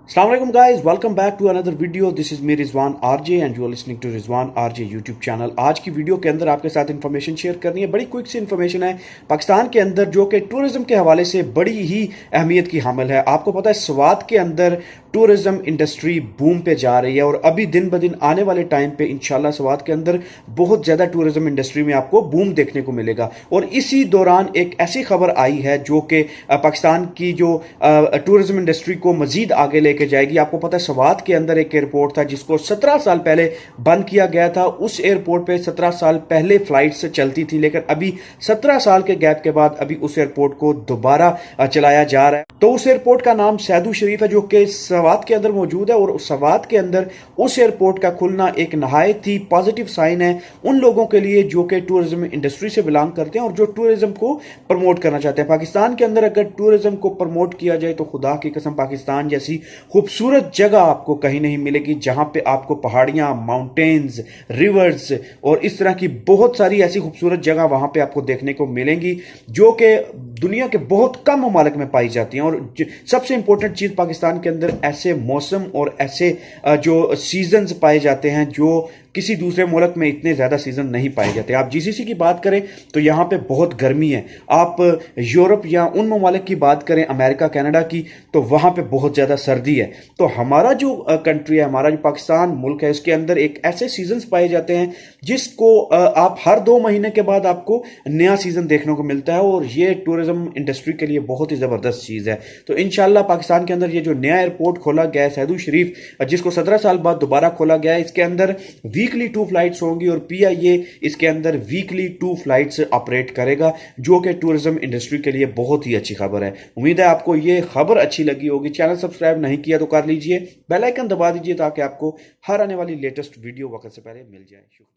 Assalamu alaikum guys, welcome back to another video. This is me Rizwan RJ and you are listening to Rizwan RJ YouTube channel. आज की video के अंदर आपके साथ information share करनी है। बड़ी क्विक सी इन्फॉर्मेशन है पाकिस्तान के अंदर जो कि टूरिज्म के हवाले से बड़ी ही अहमियत की हामिल है। आपको पता है स्वात के अंदर टूरिज्म इंडस्ट्री बूम पे जा रही है और अभी दिन ब दिन आने वाले टाइम पे इंशाल्लाह स्वात के अंदर बहुत ज़्यादा टूरिज्म इंडस्ट्री में आपको बूम देखने को मिलेगा। और इसी दौरान एक ऐसी खबर आई है जो कि पाकिस्तान की जो टूरिज्म इंडस्ट्री को मजीद आगे लेके जाएगी। आपको पता है स्वात के अंदर एक एयरपोर्ट था जिसको 17 साल पहले बंद किया गया था। उस एयरपोर्ट पे 17 साल पहले फ्लाइट्स चलती थी, लेकिन अभी 17 साल के गैप के बाद अभी उस एयरपोर्ट को दोबारा चलाया जा रहा है। तो उस एयरपोर्ट का नाम सैदू शरीफ है जो कि स्वात के अंदर मौजूद है। और स्वात के अंदर उस एयरपोर्ट का खुलना एक नहायत ही पॉजिटिव साइन है उन लोगों के लिए जो कि टूरिज्म इंडस्ट्री से बिलोंग करते हैं और जो टूरिज्म को प्रमोट करना चाहते हैं। पाकिस्तान के अंदर अगर टूरिज्म को प्रमोट किया जाए तो खुदा की कसम पाकिस्तान जैसी खूबसूरत जगह आपको कहीं नहीं मिलेगी, जहां पे आपको पहाड़ियां, माउंटेन्स, रिवर्स और इस तरह की बहुत सारी ऐसी खूबसूरत जगह वहां पे आपको देखने को मिलेंगी जो कि दुनिया के बहुत कम ममालिक में पाई जाती हैं। और सबसे इंपॉर्टेंट चीज पाकिस्तान के अंदर ऐसे मौसम और ऐसे जो सीजन्स पाए जाते हैं जो किसी दूसरे मुल्क में इतने ज्यादा सीजन नहीं पाए जाते। आप जीसीसी की बात करें तो यहां पे बहुत गर्मी है। आप यूरोप या उन ममालिक की बात करें, अमेरिका, कनाडा की, तो वहां पे बहुत ज्यादा सर्दी है। तो हमारा जो कंट्री है, हमारा जो पाकिस्तान मुल्क है, इसके अंदर एक ऐसे सीजन्स पाए जाते हैं जिसको आप हर 2 महीने के बाद आपको नया सीजन देखने को मिलता है। और ये टूरिज्म इंडस्ट्री के लिए बहुत ही जबरदस्त चीज है। तो इंशाल्लाह पाकिस्तान के अंदर ये जो नया एयरपोर्ट खोला गया है सैदू शरीफ, जिसको 17 साल बाद दोबारा खोला गया है, इसके अंदर वीकली 2 फ्लाइट्स होंगी और पीआईए इसके अंदर वीकली 2 फ्लाइट्स ऑपरेट करेगा, जो कि टूरिज्म इंडस्ट्री के लिए बहुत ही अच्छी खबर है। उम्मीद है आपको ये खबर अच्छी लगी होगी। चैनल सब्सक्राइब नहीं किया तो कर लीजिए, बेल आइकन दबा दीजिए ताकि आपको हर आने वाली लेटेस्ट वीडियो वक्त से पहले मिल जाए। शुक्रिया।